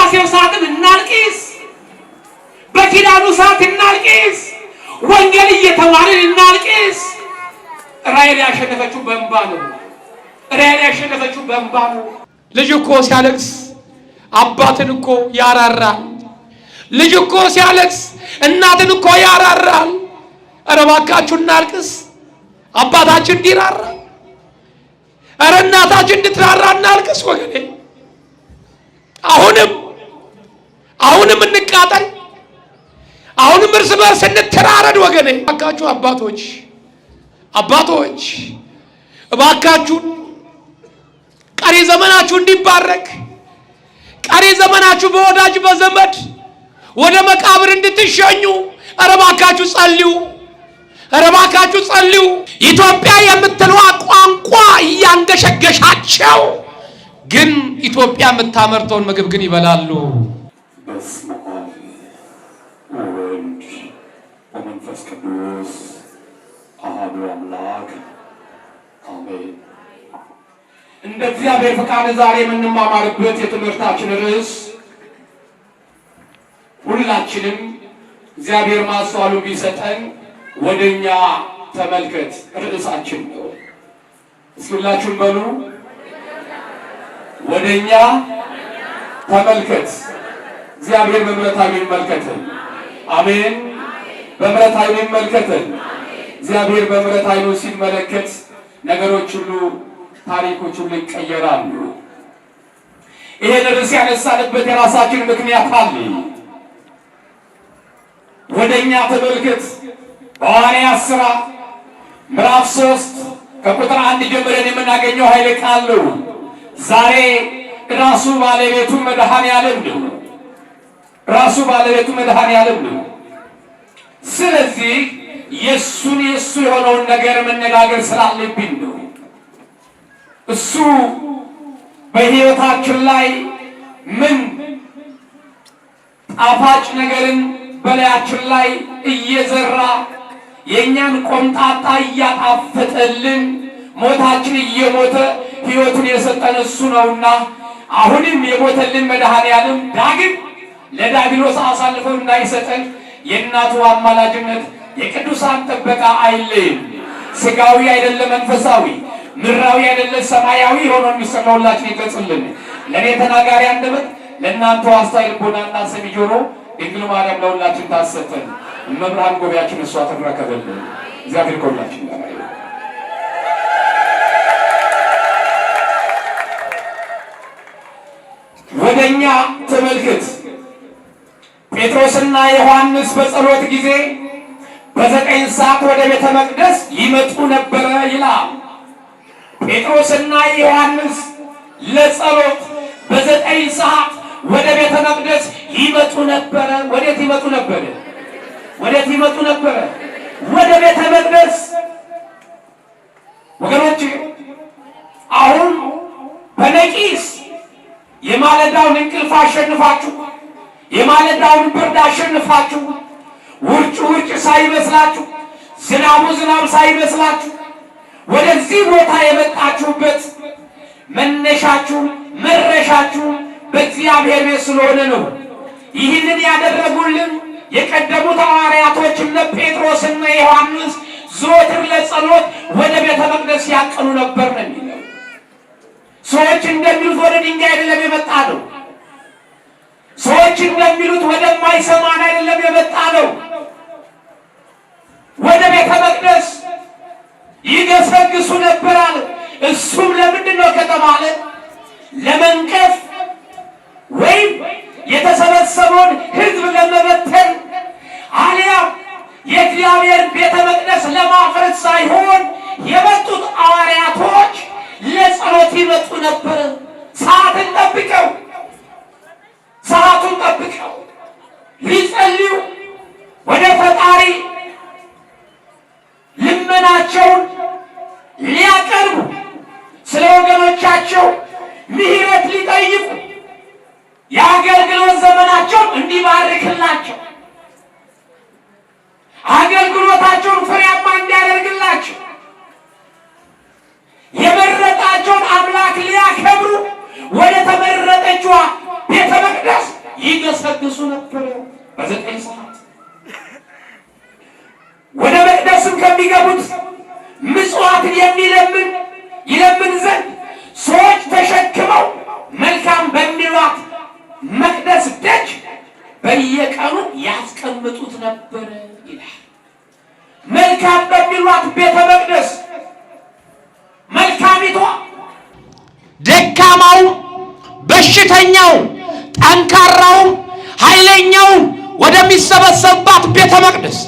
በቅዳሴው ሰዓት እናልቅስ፣ በኪዳኑ ሰዓት እናልቅስ፣ ወንጌል እየተማርን እናልቅስ። ራሔል ያሸነፈችው በእንባ ነው። ራሔል ያሸነፈችው በእንባ ነው። ልጅ እኮ ሲያለቅስ አባትን እኮ ያራራል። ልጅ እኮ ሲያለቅስ እናትን እኮ ያራራል። ኧረ እባካችሁ እናልቅስ፣ አባታችን እንዲራራ፣ ኧረ እናታችን እንድትራራ እናልቅስ ወገኔ። አሁንም እንቃጠል፣ አሁንም እርስ በርስ እንተራረድ ወገኔ። እባካችሁ አባቶች እባካችሁ ቀሪ ዘመናችሁ እንዲባረክ፣ ቀሪ ዘመናችሁ በወዳጅ በዘመድ ወደ መቃብር እንድትሸኙ ኧረ እባካችሁ ጸልዩ፣ ኧረ እባካችሁ ጸልዩ። ኢትዮጵያ የምትለዋ ቋንቋ እያንገሸገሻቸው ግን ኢትዮጵያ የምታመርተውን ምግብ ግን ይበላሉ። በስመ አብ ወወልድ ወመንፈስ ቅዱስ አሐዱ አምላክ አሜን። እንደ እግዚአብሔር ፈቃድ ዛሬ የምንማማርበት የትምህርታችን ርዕስ ሁላችንም እግዚአብሔር ማስተዋሉ ቢሰጠን ወደኛ ተመልከት ርዕሳችን ነው። ሁላችሁም በሉ ወደኛ ተመልከት። እግዚአብሔር በምሕረት ዓይኑ ይመልከተን። አሜን። በምሕረት ዓይኑ ይመልከተን። እግዚአብሔር በምሕረት ዓይኑ ሲመለከት ነገሮች ሁሉ፣ ታሪኮች ሁሉ ይቀየራሉ። ይሄን ርዕስ ያነሳንበት የራሳችን ምክንያት አለ። ወደኛ ተመልከት በሐዋርያት ሥራ ምዕራፍ 3 ከቁጥር 1 ጀምረን የምናገኘው ኃይለ ቃል ነው። ዛሬ ራሱ ባለቤቱ መድኃኔዓለም ነው። ራሱ ባለቤቱ መድኃኔዓለም ነው። ስለዚህ የሱ የሆነውን ነገር መነጋገር ስላለብኝ ነው። እሱ በሕይወታችን ላይ ምን ጣፋጭ ነገርን በላያችን ላይ እየዘራ የእኛን ቆምጣጣ እያጣፈጠልን ሞታችን እየሞተ ሕይወቱን የሰጠን እሱ ነውና አሁንም የሞተልን መድኃኔዓለም ዳግም ለዲያብሎስ አሳልፈው እንዳይሰጠን የእናቱ አማላጅነት የቅዱሳን ጥበቃ አይለይም። ሥጋዊ አይደለም መንፈሳዊ፣ ምድራዊ አይደለም ሰማያዊ ሆኖ የሚሰራውላችን ይገጽልን። ለእኔ ተናጋሪ አንደበት፣ ለእናንተ አስተዋይ ልቦናና ሰሚ ጆሮ ድንግል ማርያም ለሁላችን ታሰጠን። እመብርሃን ጎቢያችን እሷ ትረከበልን። እግዚአብሔር ከሁላችን ጋር ይሁን። ወደኛ ተመልከት። ጴጥሮስና ዮሐንስ በጸሎት ጊዜ በ9 ሰዓት ወደ ቤተ መቅደስ ይመጡ ነበረ ይላል። ጴጥሮስና ዮሐንስ ለጸሎት በ9 ሰዓት ወደ ቤተ መቅደስ ይመጡ ነበረ። ወዴት ይመጡ ነበረ? ወዴት ይመጡ ነበረ? ወደ ቤተ መቅደስ። ወገኖች አሁን በነቂስ የማለዳውን እንቅልፍ አሸንፋችሁ፣ የማለዳውን ብርድ አሸንፋችሁ፣ ውርጭ ሳይመስላችሁ፣ ዝናቡ ዝናብ ሳይመስላችሁ ወደዚህ ቦታ የመጣችሁበት መነሻችሁ መረሻችሁ በእግዚአብሔር ቤት ስለሆነ ነው። ይህንን ያደረጉልን የቀደሙት ሐዋርያቶች እነ ጴጥሮስና ዮሐንስ ዘወትር ለጸሎት ወደ ቤተ መቅደስ ያቀኑ ነበር ነው የሚለው። ሰዎች እንደሚሉት ወደ ድንጋይ አይደለም የመጣ ነው። ሰዎች እንደሚሉት ወደማይሰማን አይደለም የመጣ ነው። ወደ ቤተ መቅደስ ይገሰግሱ ነበር አለ። እሱም ለምንድን ነው ከተባለ ለመንቀፍ ወይም የተሰበሰበውን ሕዝብ ለመበተን አልያም የእግዚአብሔር ቤተ መቅደስ ለማፍረስ ሳይሆን የመጡት ሐዋርያቶች ለጸሎት ይመጡ ነበር። ሰዓቱን ጠብቀው ሊጸልዩ ወደ ፈጣሪ ልመናቸውን ሊያቀርቡ ስለ ወገኖቻቸው ምሕረት ሊጠይቁ የአገልግሎት ዘመናቸውን እንዲባርክላቸው አገልግሎታቸውን ፍሬያማ እንዲያደርግላቸው የመረጣቸውን አምላክ ሊያከብሩ ወደ ተመረጠችዋ ቤተ መቅደስ ይገሰግሱ ነበር። በ9 ሰዓት ወደ መቅደስም ከሚገቡት ምጽዋትን ይለምን ዘንድ ሰዎች ተሸክመው መልካም በሚሏት መቅደስ ደጅ በየቀኑ ያስቀምጡት ነበር ይላል። መልካም በሚሏት ቤተ መቅደስ መልካሚቷ ደካማው፣ በሽተኛው፣ ጠንካራው፣ ኃይለኛው ወደሚሰበሰብባት ቤተ መቅደስ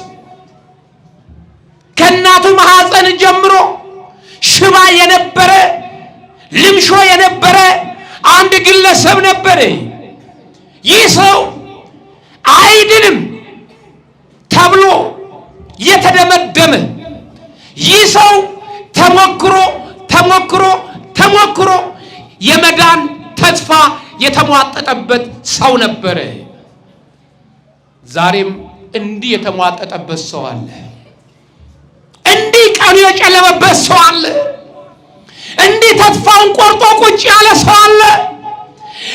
ከእናቱ ማህፀን ጀምሮ ሽባ የነበረ ልምሾ የነበረ አንድ ግለሰብ ነበር። ይህ ሰው አይድንም ተብሎ የተደመደመ፣ ይህ ሰው ተሞክሮ የመዳን ተስፋ የተሟጠጠበት ሰው ነበር። ዛሬም እንዲህ የተሟጠጠበት ሰው አለ። እንዲህ ቀኑ የጨለመበት ሰው አለ። እንዲህ ተስፋውን ቆርጦ ቁጭ ያለ ሰው አለ።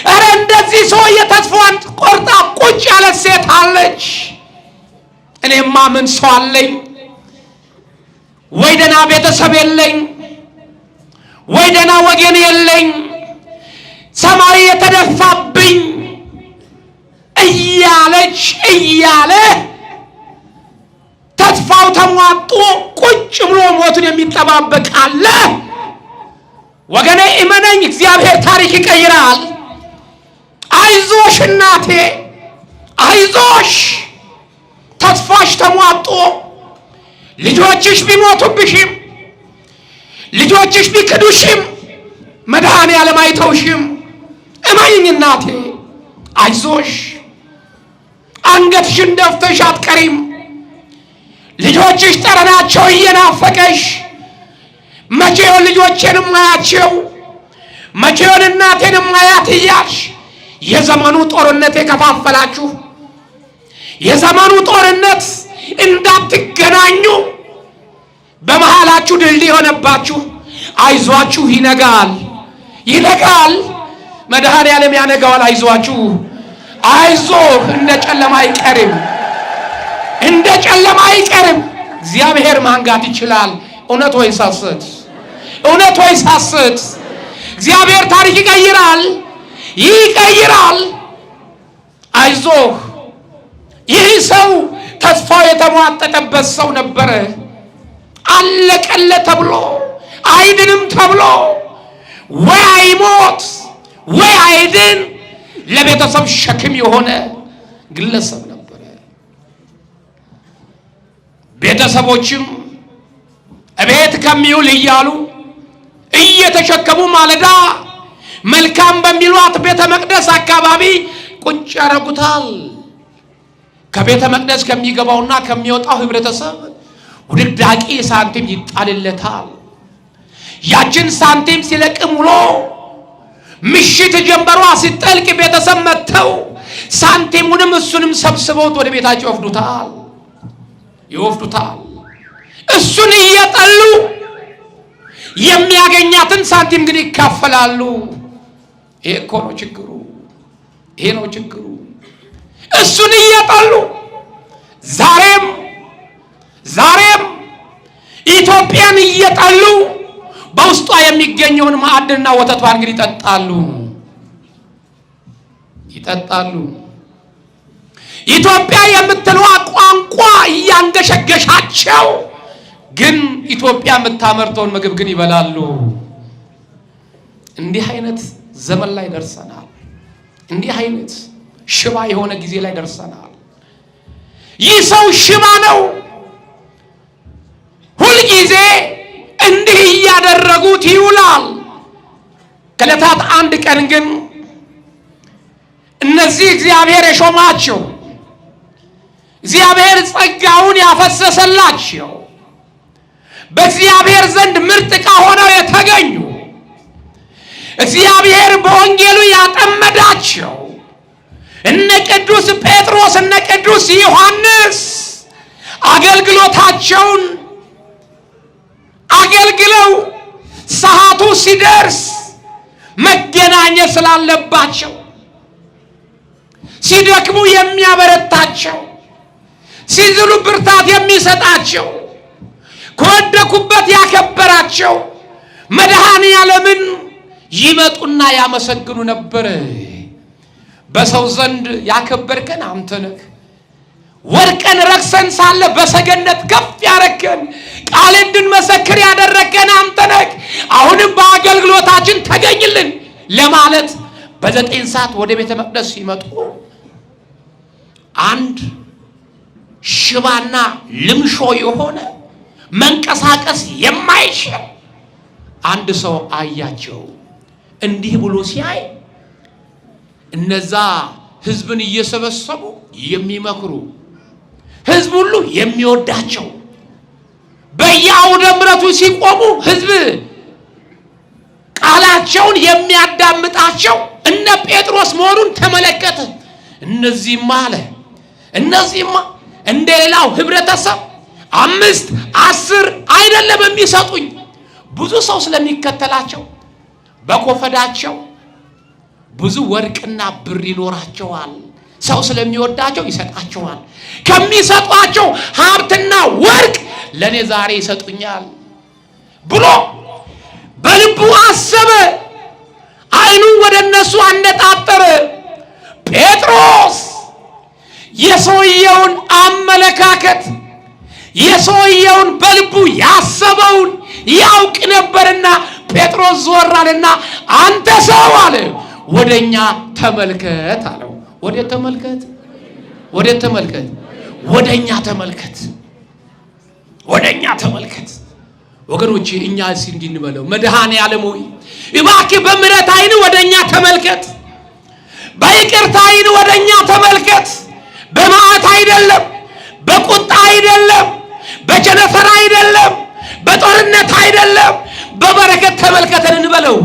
እረ እንደዚህ ሰው የተስፋውን ቆርጣ ቁጭ ያለ ሴት አለች። እኔማ ምን ሰው አለኝ? ወይ ደህና ቤተሰብ የለኝ፣ ወይ ደህና ወገን የለኝ፣ ሰማይ የተደፋብኝ እያለ ተስፋው ተሟጦ ቁጭ ብሎ ሞቱን የሚጠባበቅ አለ። ወገኔ እመነኝ፣ እግዚአብሔር ታሪክ ይቀይራል። አይዞሽ እናቴ፣ አይዞሽ። ተስፋሽ ተሟጦ ልጆችሽ ቢሞቱብሽም፣ ልጆችሽ ቢክዱሽም፣ መድኃኔዓለም አይተውሽም። እመኝኝ እናቴ፣ አይዞሽ። አንገትሽን ደፍተሽ አትቀሪም። ልጆችሽ ጠረናቸው እየናፈቀሽ መቼውን ልጆቼን ማያቸው፣ መቼውን እናቴን ማያት እያልሽ የዘመኑ ጦርነት የከፋፈላችሁ፣ የዘመኑ ጦርነት እንዳትገናኙ በመሃላችሁ ድልድይ የሆነባችሁ፣ አይዟችሁ፣ ይነጋል። መድኃኔዓለም ያነጋዋል። አይዟችሁ፣ አይዞህ። እንደ ጨለማ አይቀርም። እግዚአብሔር ማንጋት ይችላል። እውነት ወይስ ሐሰት? እውነት ወይስ ሐሰት? እግዚአብሔር ታሪክ ይቀይራል። አይዞህ። ይህ ሰው ተስፋው የተሟጠጠበት ሰው ነበረ። አለቀለ ተብሎ አይድንም ተብሎ ወይ አይሞት ወይ አይድን ለቤተሰብ ሸክም የሆነ ግለሰብ ነበረ። ቤተሰቦችም እቤት ከሚውል እያሉ እየተሸከሙ ማለዳ መልካም በሚሏት ቤተ መቅደስ አካባቢ ቁጭ ያረጉታል። ከቤተ መቅደስ ከሚገባውና ከሚወጣው ህብረተሰብ ውድቅዳቂ ሳንቲም ይጣልለታል። ያችን ሳንቲም ሲለቅም ውሎ ምሽት ጀንበሯ ሲጠልቅ ቤተሰብ መጥተው ሳንቲሙንም እሱንም ሰብስበውት ወደ ቤታቸው ይወስዱታል። እሱን እየጠሉ የሚያገኛትን ሳንቲም ግን ይካፈላሉ። ይሄ ነው ችግሩ። እሱን እየጠሉ ዛሬም ኢትዮጵያን እየጠሉ በውስጧ የሚገኘውን ማዕድንና ወተቷን ግን ይጠጣሉ። ኢትዮጵያ የምትለዋ ቋንቋ እያንገሸገሻቸው ግን ኢትዮጵያ የምታመርተውን ምግብ ግን ይበላሉ። እንዲህ አይነት ዘመን ላይ ደርሰናል። እንዲህ አይነት ሽባ የሆነ ጊዜ ላይ ደርሰናል። ይህ ሰው ሽባ ነው። ሁልጊዜ እንዲህ እያደረጉት ይውላል። ከዕለታት አንድ ቀን ግን እነዚህ እግዚአብሔር የሾማቸው፣ እግዚአብሔር ጸጋውን ያፈሰሰላቸው፣ በእግዚአብሔር ዘንድ ምርጥ ዕቃ ሆነው የተገኙ፣ እግዚአብሔር በወንጌሉ ያጠመዳቸው እነ ቅዱስ ጴጥሮስ እነ ቅዱስ ዮሐንስ አገልግሎታቸውን አገልግለው ሰዓቱ ሲደርስ መገናኘት ስላለባቸው ሲደክሙ የሚያበረታቸው፣ ሲዝሉ ብርታት የሚሰጣቸው፣ ከወደቁበት ያከበራቸው መድኃኔዓለምን ይመጡና ያመሰግኑ ነበር። በሰው ዘንድ ያከበርከን አንተ ነህ። ወርቀን ረክሰን ሳለ በሰገነት ከፍ ያረከን፣ ቃል እንድንመሰክር ያደረከን አንተ ነህ። አሁንም በአገልግሎታችን ተገኝልን ለማለት በ9 ሰዓት ወደ ቤተ መቅደስ ሲመጡ አንድ ሽባና ልምሾ የሆነ መንቀሳቀስ የማይችል አንድ ሰው አያቸው። እንዲህ ብሎ ሲያይ እነዛ ህዝብን እየሰበሰቡ የሚመክሩ ህዝብ ሁሉ የሚወዳቸው በየአውደ ምሕረቱ ሲቆሙ ህዝብ ቃላቸውን የሚያዳምጣቸው እነ ጴጥሮስ መሆኑን ተመለከተ። እነዚህማ አለ እነዚህማ እንደሌላው ህብረተሰብ 5 10 አይደለም የሚሰጡኝ፣ ብዙ ሰው ስለሚከተላቸው በኮፈዳቸው ብዙ ወርቅና ብር ይኖራቸዋል። ሰው ስለሚወዳቸው ይሰጣቸዋል። ከሚሰጧቸው ሀብትና ወርቅ ለኔ ዛሬ ይሰጡኛል ብሎ በልቡ አሰበ። አይኑን ወደ እነሱ አነጣጠረ። ጴጥሮስ የሰውየውን አመለካከት የሰውየውን በልቡ ያሰበውን ያውቅ ነበርና ጴጥሮስ ዞር አለና አንተ ሰው አለ ወደኛ ተመልከት አለው። ወዴት ተመልከት? ወዴት ተመልከት? ወደኛ ተመልከት፣ ወደኛ ተመልከት። ወገኖቼ እኛ እስኪ እንድንበለው መድኃኔዓለም ሆይ እባክህ በምሕረት አይን ወደኛ ተመልከት፣ በይቅርታ አይን ወደኛ ተመልከት። በመዓት አይደለም፣ በቁጣ አይደለም፣ በቸነፈር አይደለም፣ በጦርነት አይደለም፣ በበረከት ተመልከተን እንበለው።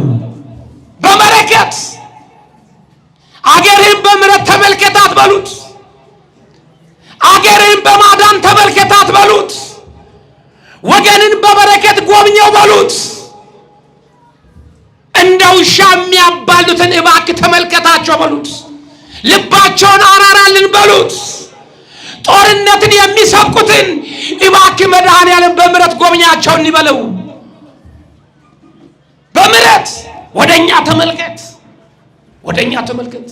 በበረከት አገርህን በምሕረት ተመልከታት በሉት። አገርህን በማዳን ተመልከታት በሉት። ወገንን በበረከት ጎብኘው በሉት። እንደ ውሻ የሚያባሉትን እባክህ ተመልከታቸው በሉት። ልባቸውን አራራልን በሉት። ጦርነትን የሚሰብኩትን እባክህ መድኃኔዓለም በምሕረት ጎብኛቸው እንበለው። በምሕረት ወደኛ ተመልከት፣ ወደኛ ተመልከት።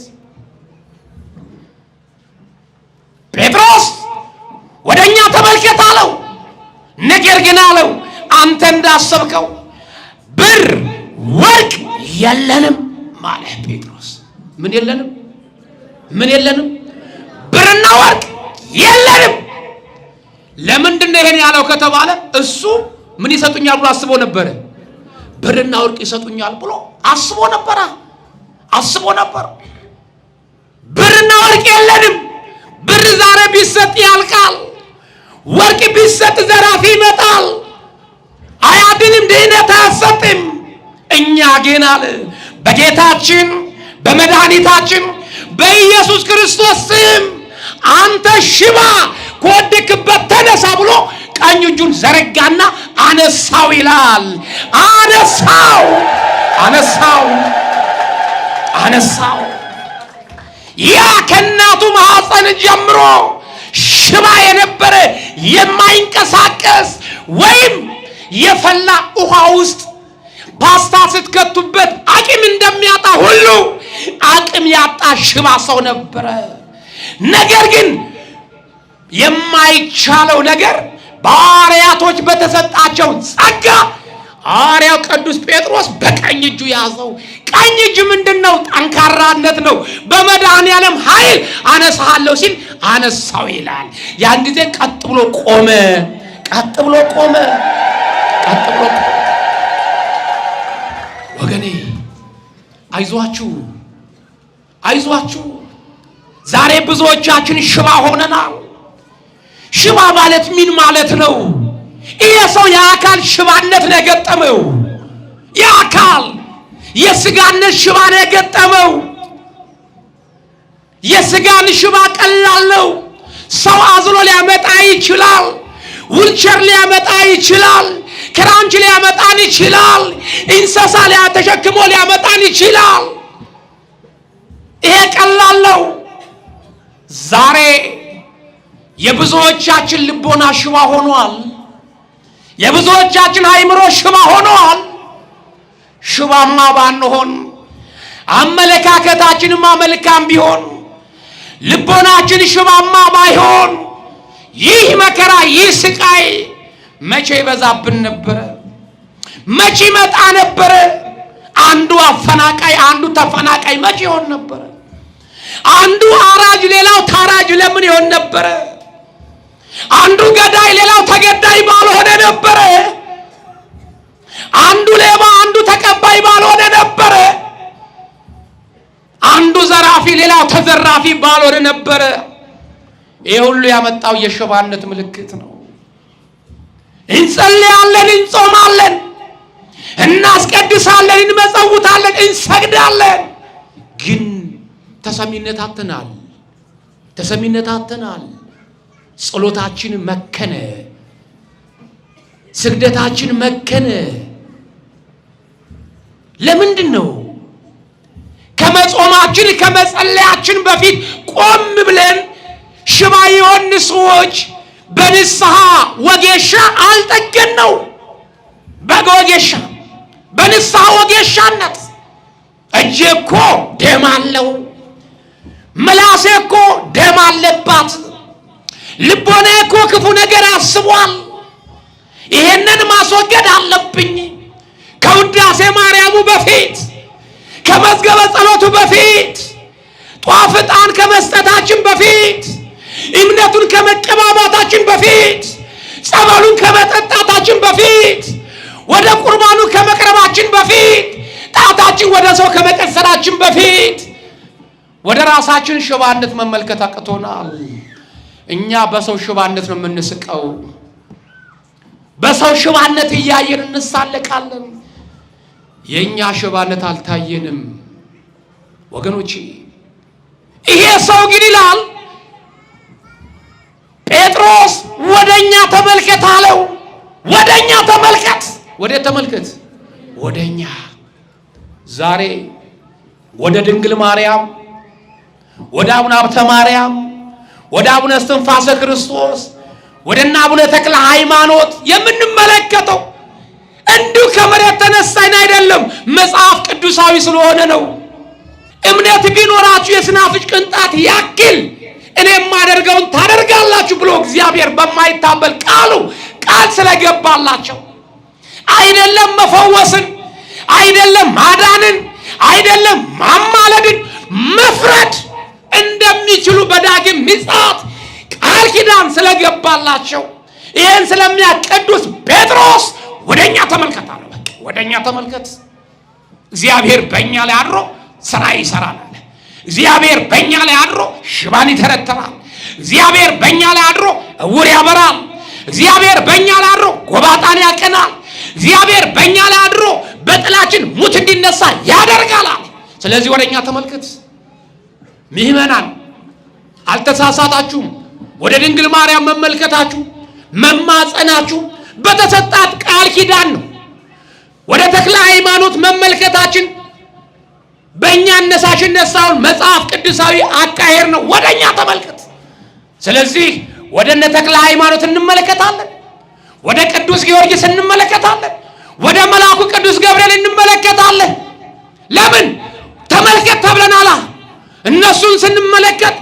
ጴጥሮስ ወደኛ ተመልከት አለው። ነገር ግን አለው አንተ እንዳሰብከው ብር ወርቅ የለንም ማለት ጴጥሮስ ምን የለንም? ምን የለንም? ብርና ወርቅ የለንም። ለምንድን ነው ይሄን ያለው ከተባለ እሱ ምን ይሰጡኛል ብሎ አስቦ ነበር። ብርና ወርቅ ይሰጡኛል ብሎ አስቦ ነበር። ብርና ወርቅ የለንም። ብር ዛሬ ቢሰጥ ያልቃል። ወርቅ ቢሰጥ ዘራፊ ይመጣል። አያድንም፣ ድህነት አያሰጥም። እኛ ግን አለ በጌታችን በመድኃኒታችን በኢየሱስ ክርስቶስ ስም አንተ ሽባ ከወደክበት ተነሳ ብሎ ቀኝ እጁን ዘረጋና አነሳው ይላል። አነሳው። ያ ከእናቱ ማኅፀን ጀምሮ ሽባ የነበረ የማይንቀሳቀስ ወይም የፈላ ውሃ ውስጥ ፓስታ ስትከቱበት አቅም እንደሚያጣ ሁሉ አቅም ያጣ ሽባ ሰው ነበረ። ነገር ግን የማይቻለው ነገር በሐዋርያቶች በተሰጣቸው ጸጋ ሐዋርያው ቅዱስ ጴጥሮስ በቀኝ እጁ ያዘው። ቀኝ እጅ ምንድነው? ጠንካራነት ነው። በመድኃኔዓለም ኃይል አነሳለሁ ሲል አነሳው ይላል። ያን ጊዜ ቀጥ ብሎ ቆመ። ወገኔ አይዟችሁ። ዛሬ ብዙዎቻችን ሽባ ሆነናል። ሽባ ማለት ምን ማለት ነው? ይሄ ሰው የአካል ሽባነት ነው የገጠመው። የአካል የስጋነት ሽባ ነው የገጠመው። የስጋን ሽባ ቀላል ነው። ሰው አዝሎ ሊያመጣ ይችላል። ዊልቸር ሊያመጣ ይችላል። ክራንች ሊያመጣን ይችላል። እንስሳ ተሸክሞ ሊያመጣን ይችላል። ይሄ ቀላል ነው። ዛሬ የብዙዎቻችን ልቦና ሽባ ሆኗል። የብዙዎቻችን አእምሮ ሽባ ሆኗል። ሽባማ ባንሆን አመለካከታችንማ መልካም ቢሆን ልቦናችን ሽባማ ባይሆን ይህ መከራ ይህ ስቃይ መቼ ይበዛብን ነበረ? መቼ ይመጣ ነበረ? አንዱ አፈናቃይ አንዱ ተፈናቃይ መቼ ይሆን ነበረ? አንዱ አራጅ ሌላው ታራጅ ለምን ይሆን ነበረ? አንዱ ገዳይ ሌላው ተገዳይ ባልሆነ ነበረ? አንዱ ሌባ አንዱ ተቀባይ ባልሆነ ነበረ? አንዱ ዘራፊ ሌላው ተዘራፊ ባልሆነ ነበረ? ይህ ሁሉ ያመጣው የሽባነት ምልክት ነው። እንጸልያለን፣ እንጾማለን፣ እናስቀድሳለን፣ እንመጸውታለን፣ እንሰግዳለን፣ ግን ተሰሚነት አጥተናል። ተሰሚነት አጥተናል። ጸሎታችን መከነ፣ ስግደታችን መከነ። ለምንድን ነው? ከመጾማችን ከመጸለያችን በፊት ቆም ብለን ሽባ የሆኑ ሰዎች በንስሐ ወጌሻ አልጠገን ነው። በወጌሻ በንስሐ ወጌሻነት እጄ እኮ ደም አለው፣ ምላሴ እኮ ደም አለባት፣ ልቦና እኮ ክፉ ነገር አስቧል፣ ይሄንን ማስወገድ አለብኝ። ከውዳሴ ማርያሙ በፊት ከመዝገበ ጸሎቱ በፊት ጧፍ ዕጣን ከመስጠታችን በፊት እምነቱን ከመቀባባታችን በፊት ጸበሉን ከመጠጣታችን በፊት ወደ ቁርባኑ ከመቅረባችን በፊት ጣታችን ወደ ሰው ከመቀሰራችን በፊት ወደ ራሳችን ሽባነት መመልከት አቅቶናል። እኛ በሰው ሽባነት ነው የምንስቀው። በሰው ሽባነት እያየን እንሳለቃለን። የኛ ሽባነት አልታየንም ወገኖቼ። ይሄ ሰው ግን ይላል ጴጥሮስ ወደኛ ተመልከት አለው። ወደኛ ተመልከት። ወደ ተመልከት ወደኛ። ዛሬ ወደ ድንግል ማርያም፣ ወደ አቡነ ሀብተ ማርያም፣ ወደ አቡነ እስትንፋሰ ክርስቶስ፣ ወደ አቡነ ተክለ ሃይማኖት የምንመለከተው እንዲሁ ከመሬት ተነሳን አይደለም፣ መጽሐፍ ቅዱሳዊ ስለሆነ ነው። እምነት ቢኖራችሁ የስናፍጭ ቅንጣት ያክል እኔ የማደርገውን ታደርጋላችሁ ብሎ እግዚአብሔር በማይታበል ቃሉ ቃል ስለገባላቸው አይደለም መፈወስን፣ አይደለም ማዳንን፣ አይደለም ማማለድን መፍረድ እንደሚችሉ በዳግም ምጽአት ቃል ኪዳን ስለገባላቸው ይህን ስለሚያውቅ ቅዱስ ጴጥሮስ ወደኛ ተመልከት አለው። በቃ ወደኛ ተመልከት። እግዚአብሔር በእኛ ላይ አድሮ ስራ ይሰራል። እግዚአብሔር በእኛ ላይ አድሮ ሽባን ይተረተራል። እግዚአብሔር በእኛ ላይ አድሮ እውር ያበራል። እግዚአብሔር በእኛ ላይ አድሮ ጎባጣን ያቀናል። እግዚአብሔር በእኛ ላይ አድሮ በጥላችን ሙት እንዲነሳ ያደርጋል። ስለዚህ ወደኛ ተመልከት። ምእመናን አልተሳሳታችሁም። ወደ ድንግል ማርያም መመልከታችሁ መማጸናችሁ በተሰጣት ቃል ኪዳን ነው። ወደ ተክለ ሃይማኖት መመልከታችን በእኛ አነሳሽነት ሳይሆን መጽሐፍ ቅዱሳዊ አካሄድ ነው። ወደኛ ተመልከት። ስለዚህ ወደ እነ ተክለ ሃይማኖት እንመለከታለን፣ ወደ ቅዱስ ጊዮርጊስ እንመለከታለን፣ ወደ መልአኩ ቅዱስ ገብርኤል እንመለከታለን። ለምን ተመልከት ተብለናል። እነሱን ስንመለከት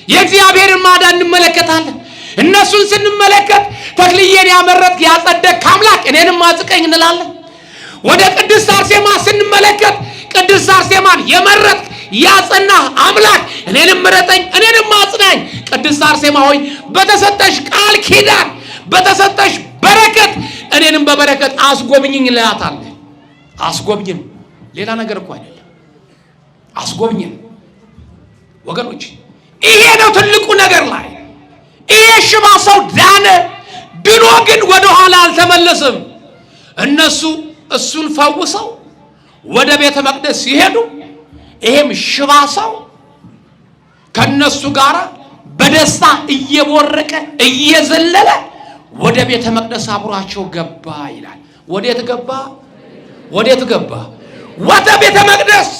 የእግዚአብሔርን ማዳን እንመለከታለን። እነሱን ስንመለከት ተክልዬን ያመረጥክ ያጸደቅክ አምላክ እኔንም አጽቀኝ እንላለን። ወደ ቅድስት አርሴማ ስንመለከት ቅድስት አርሴማን የመረጥክ ያጸናህ አምላክ እኔንም ምረጠኝ እኔንም አጽናኝ። ቅድስት አርሴማ ሆይ በተሰጠሽ ቃል ኪዳን በተሰጠሽ በረከት እኔንም በበረከት አስጎብኝኝ እንላታለን። አስጎብኝን፣ ሌላ ነገር እኮ አይደለም። አስጎብኝን ወገኖች፣ ይሄ ነው ትልቁ ነገር ላይ። ይሄ ሽባ ሰው ዳነ። ድኖ ግን ወደ ኋላ አልተመለሰም። እነሱ እሱን ፈውሰው ወደ ቤተ መቅደስ ሲሄዱ ይሄም ሽባ ሰው ከነሱ ጋር በደስታ እየቦረቀ እየዘለለ ወደ ቤተ መቅደስ አብሯቸው ገባ ይላል። ወዴት ገባ? ወዴት ገባ? ወደ ቤተ መቅደስ።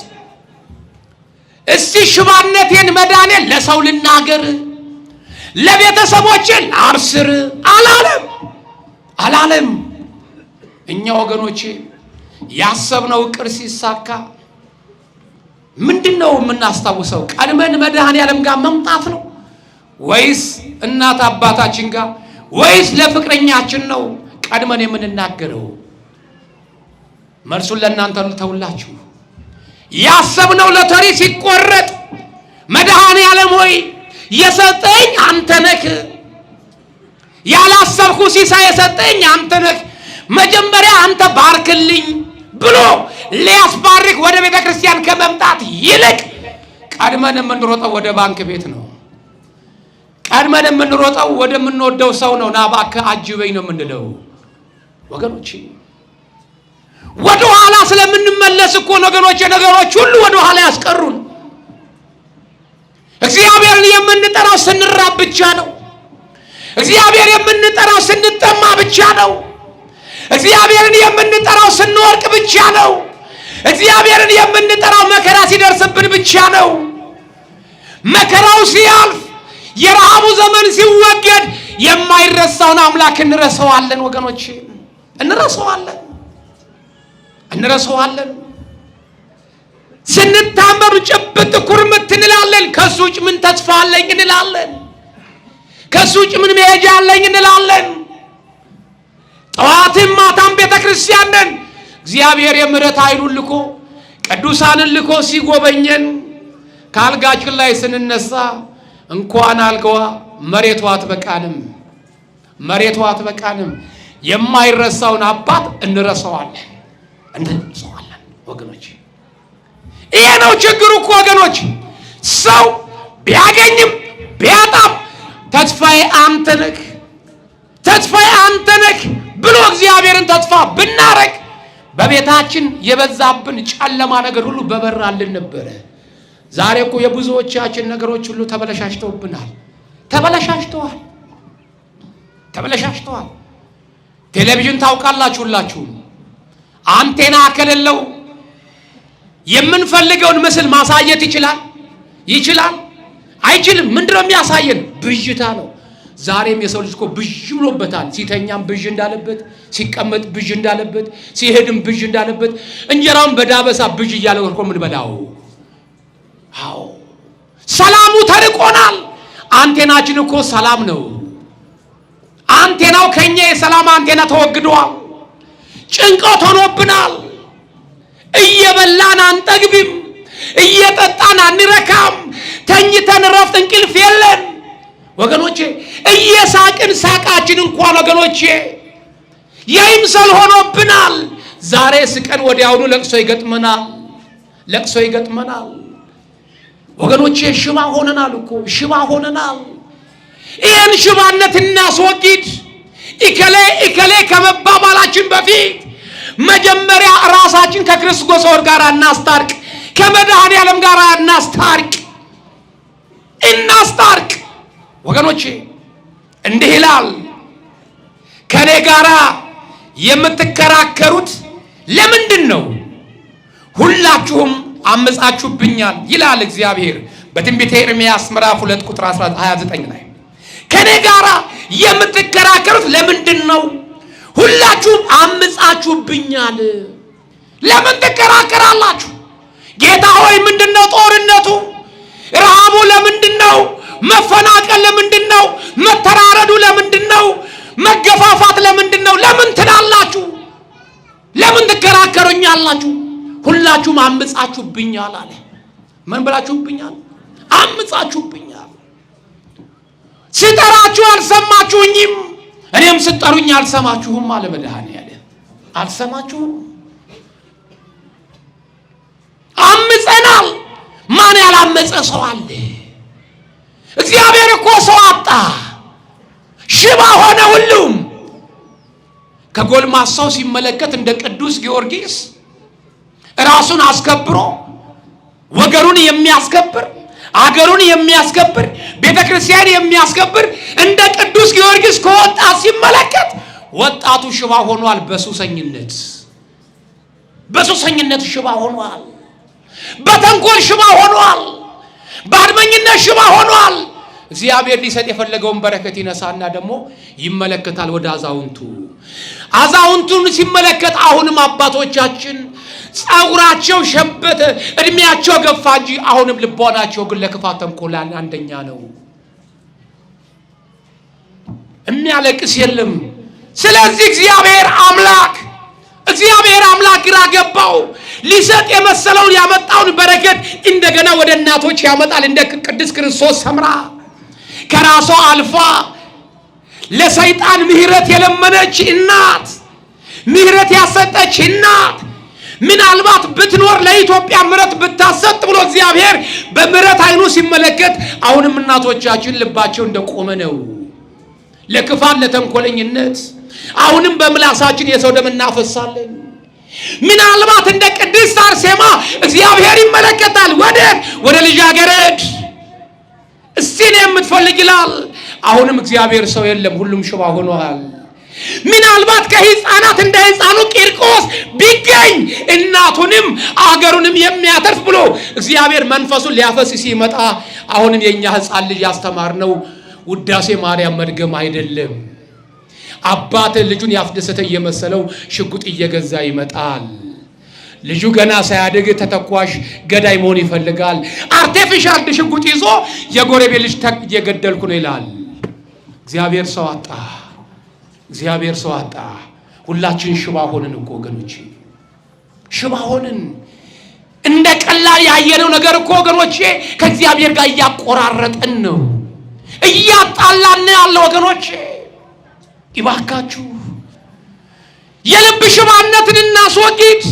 እስቲ ሽባነቴን መዳኔን ለሰው ልናገር፣ ለቤተሰቦቼ ላብስር አላለም። እኛ ወገኖቼ ያሰብነው እቅድ ሲሳካ ምንድነው የምናስታውሰው? ቀድመን መድኃኔዓለም ጋር መምጣት ነው ወይስ እናት አባታችን ጋር ወይስ ለፍቅረኛችን ነው ቀድመን የምንናገረው? መልሱን ለእናንተ ልተውላችሁ። ያሰብነው ሎተሪ ሲቆረጥ መድኃኔዓለም ሆይ የሰጠኝ አንተ ነህ፣ ያላሰብኩ ሲሳይ የሰጠኝ አንተ ነህ፣ መጀመሪያ አንተ ባርክልኝ ብሎ ሊያስባርክ ወደ ቤተ ክርስቲያን ከመምጣት ይልቅ ቀድመን የምንሮጠው ወደ ባንክ ቤት ነው። ቀድመን የምንሮጠው ወደምንወደው ሰው ነው። ና እባክህ አጅበኝ ነው የምንለው። ወገኖቼ ወደ ኋላ ስለምንመለስ እኮ ነገሮች ሁሉ ወደ ኋላ ያስቀሩን። እግዚአብሔርን የምንጠራው ስንራብ ብቻ ነው። እግዚአብሔር የምንጠራው ስንጠማ ብቻ ነው። እግዚአብሔርን የምንጠራው ስንወርቅ ብቻ ነው። እግዚአብሔርን የምንጠራው መከራ ሲደርስብን ብቻ ነው። መከራው ሲያልፍ የረሃቡ ዘመን ሲወገድ የማይረሳውን አምላክ እንረሳዋለን። ወገኖቼ እንረሳዋለን። ስንታመም ጭብጥ ኩርምት እንላለን። ከሱ ውጭ ምን ተስፋ አለኝ እንላለን። ከሱ ውጭ ምን መሄጃ አለኝ እንላለን። ጠዋትም ማታም ቤተ ክርስቲያን ነን። እግዚአብሔር የምሕረት ኃይሉን ልኮ ቅዱሳንን ልኮ ሲጎበኘን ካልጋችን ላይ ስንነሳ እንኳን አልጋዋ መሬቷ አትበቃንም። የማይረሳውን አባት እንረሳዋለን ወገኖች። ይሄ ነው ችግሩ እኮ ወገኖች። ሰው ቢያገኝም ቢያጣም ተስፋዬ አንተ ነህ ብሎ እግዚአብሔርን ተስፋ ብናረግ በቤታችን የበዛብን ጨለማ ነገር ሁሉ በበራልን ነበረ። ዛሬ እኮ የብዙዎቻችን ነገሮች ሁሉ ተበለሻሽተውብናል። ተበለሻሽተዋል። ቴሌቪዥን ታውቃላችሁ ሁላችሁም። አንቴና ከሌለው የምንፈልገውን ምስል ማሳየት ይችላል? አይችልም። ምንድነው የሚያሳየን? ብዥታ ነው። ዛሬም የሰው ልጅ እኮ ብዥ ብሎበታል። ሲተኛም ብዥ እንዳለበት፣ ሲቀመጥ ብዥ እንዳለበት፣ ሲሄድም ብዥ እንዳለበት፣ እንጀራውን በዳበሳ ብዥ እያለ እኮ ምን በላው። አዎ ሰላሙ ተርቆናል። አንቴናችን እኮ ሰላም ነው። አንቴናው ከኛ የሰላም አንቴና ተወግዷል። ጭንቀት ሆኖብናል። እየበላን አንጠግብም፣ እየጠጣን አንረካም፣ ተኝተን ረፍት እንቅልፍ የለን ወገኖቼ። እየሳቅን ሳቃችን እንኳን ወገኖቼ የይምሰል ሆኖብናል። ዛሬ ስቀን ወዲያውኑ ለቅሶ ይገጥመናል ወገኖቼ። ሽባ ሆነናል። ይህን ሽባነት እናስወግድ። እከሌ ከመባባላችን በፊት መጀመሪያ ራሳችን ከክርስቶስ ጋር እናስታርቅ፣ ከመድኃኔዓለም ጋር እናስታርቅ ወገኖቼ። እንዲህ ይላል፣ ከኔ ጋራ የምትከራከሩት ለምንድን ነው? ሁላችሁም አመጻችሁብኛል ይላል እግዚአብሔር በትንቢተ ኤርምያስ ምዕራፍ 2 ቁጥር 29 ላይ። ከኔ ጋራ የምትከራከሩት ለምንድን ነው? ሁላችሁም አመጻችሁብኛል። ለምን ትከራከራላችሁ? ጌታ ሆይ ምንድነው ጦርነቱ? ረሃቡ ለምንድነው? መፈናቀል ለምንድነው? መተራረዱ ለምንድነው? መገፋፋት ለምንድነው? ለምን ትላላችሁ? ለምን ትከራከሩኛላችሁ? ሁላችሁም አመጻችሁብኛል አለ። ምን ብላችሁብኛል? አመጻችሁብኛል። ስጠራችሁ አልሰማችሁኝም፣ እኔም ስጠሩኝ አልሰማችሁም አለ መድኃኔዓለም። አልሰማችሁም። አምጸናል። ማን ያላመጸ ሰው አለ? እግዚአብሔር እኮ ሰው አጣ፣ ሽባ ሆነ ሁሉም። ከጎልማሳው ሲመለከት እንደ ቅዱስ ጊዮርጊስ ራሱን አስከብሮ ወገሩን የሚያስከብር አገሩን የሚያስከብር ቤተክርስቲያን የሚያስከብር እንደ ቅዱስ ጊዮርጊስ ከወጣት ሲመለከት ወጣቱ ሽባ ሆኗል። በሱሰኝነት ሽባ ሆኗል። በተንኮል ሽባ ሆኗል። በአድመኝነት ሽባ ሆኗል። እግዚአብሔር ሊሰጥ የፈለገውን በረከት ይነሳና ደግሞ ይመለከታል ወደ አዛውንቱ። አዛውንቱን ሲመለከት አሁንም አባቶቻችን ጸጉራቸው ሸበተ፣ እድሜያቸው ገፋ እንጂ አሁንም ልቦናቸው ግን ለክፋት ተንኮል አንደኛ ነው። የሚያለቅስ የለም። ስለዚህ እግዚአብሔር አምላክ ግራ ገባው። ሊሰጥ የመሰለውን ያመጣውን በረከት እንደገና ወደ እናቶች ያመጣል። እንደ ቅድስት ክርስቶስ ሰምራ ከራሷ አልፋ ለሰይጣን ምህረት የለመነች እናት፣ ምህረት ያሰጠች እናት፣ ምናልባት ብትኖር ለኢትዮጵያ ምህረት ብታሰጥ ብሎ እግዚአብሔር በምህረት አይኑ ሲመለከት አሁንም እናቶቻችን ልባቸው እንደቆመ ነው ለክፋት ለተንኮለኝነት። አሁንም በምላሳችን የሰው ደም እናፈሳለን። ምናልባት እንደ ቅድስት አርሴማ እግዚአብሔር ይመለከታል። ወደ ልጃገረድ እስቲ ነው የምትፈልግ ይላል። አሁንም እግዚአብሔር ሰው የለም፣ ሁሉም ሽባ ሆኗል። ምናልባት ከሕፃናት እንደ ሕፃኑ ቂርቆስ ቢገኝ እናቱንም አገሩንም የሚያተርፍ ብሎ እግዚአብሔር መንፈሱን ሊያፈስ ሲመጣ አሁንም የኛ ሕፃን ልጅ ያስተማርነው ውዳሴ ማርያም መድገም አይደለም። አባት ልጁን ያስደሰተ እየመሰለው ሽጉጥ እየገዛ ይመጣል። ልጁ ገና ሳያድግ ተተኳሽ ገዳይ መሆን ይፈልጋል። አርቲፊሻል ሽጉጥ ይዞ የጎረቤት ልጅ እየገደልኩ ነው ይላል። እግዚአብሔር ሰው አጣ። ሁላችን ሽባ ሆንን እኮ ወገኖቼ፣ ሽባ ሆንን። እንደ ቀላል ያየነው ነገር እኮ ወገኖቼ ከእግዚአብሔር ጋር እያቆራረጠን ነው፣ እያጣላን ያለ ወገኖቼ። ይባካችሁ የልብ ሽባነትን እናስወግድ።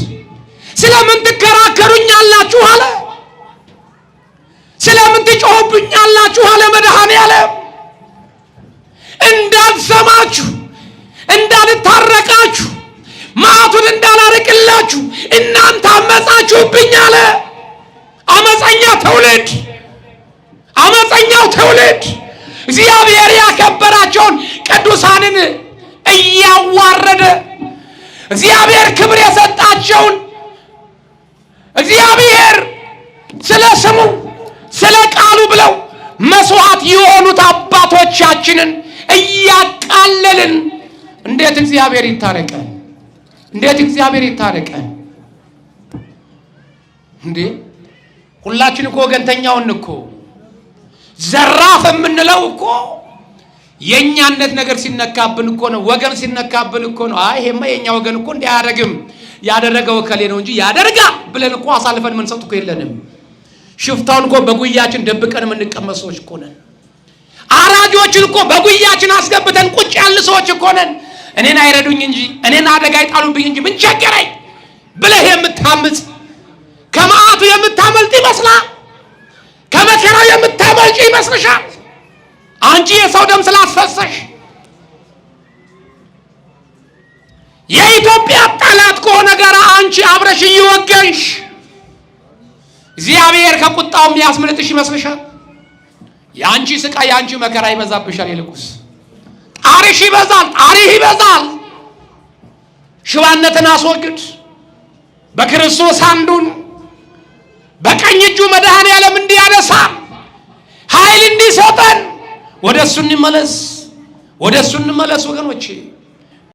ስለምን ትከራከሩኛላችሁ አለ። ስለምን ትጮሁብኛላችሁ አለ መድኃኔዓለም። እንዳልሰማችሁ፣ እንዳልታረቃችሁ፣ መዓቱን እንዳላርቅላችሁ እናንተ አመጻችሁብኝ አለ። አመፀኛው ትውልድ እግዚአብሔር ያከበራቸውን ቅዱሳንን እያዋረደ እግዚአብሔር ክብር የሰጣቸውን እግዚአብሔር ስለ ስሙ ስለ ቃሉ ብለው መስዋዕት የሆኑት አባቶቻችንን እያቃለልን እንዴት እግዚአብሔር ይታረቀን? እንዴ ሁላችን እኮ ወገንተኛውን እኮ ዘራፍ የምንለው እኮ የኛነት ነገር ሲነካብን እኮ ነው። ወገን ሲነካብን እኮ ነው። አይ ይሄማ የኛ ወገን እኮ እንዳያደርግም ያደረገው ከሌ ነው እንጂ ያደርጋ ብለን እኮ አሳልፈን መንሰጥ እኮ የለንም። ሽፍታውን እኮ በጉያችን ደብቀን የምንቀመጥ ሰዎች እኮ ነን። አራጆችን እኮ በጉያችን አስገብተን ቁጭ ያለ ሰዎች እኮ ነን። እኔን አይረዱኝ እንጂ እኔን አደጋ ይጣሉብኝ እንጂ ምን ቸገረኝ ብለህ የምታምጽ ከመዓቱ የምታመልጥ ይመስላል። ከመከራው የምታመልጭ ይመስልሻል? አንቺ የሰው ደም ስላስፈሰሽ የኢትዮጵያ ጠላት ከሆነ ጋር አንቺ አብረሽ እየወገንሽ እግዚአብሔር ከቁጣው የሚያስመልጥሽ ይመስልሻል? የአንቺ ስቃይ የአንቺ መከራ ይበዛብሻል። ይልቁስ ጣሪህ ይበዛል። ሽባነትን አስወግድ። በክርስቶስ አንዱን በቀኝ እጁ መድኃኔዓለም እንዲያነሳ ኃይል እንዲሰጠን ወደ እሱ እንመለስ ወገኖቼ።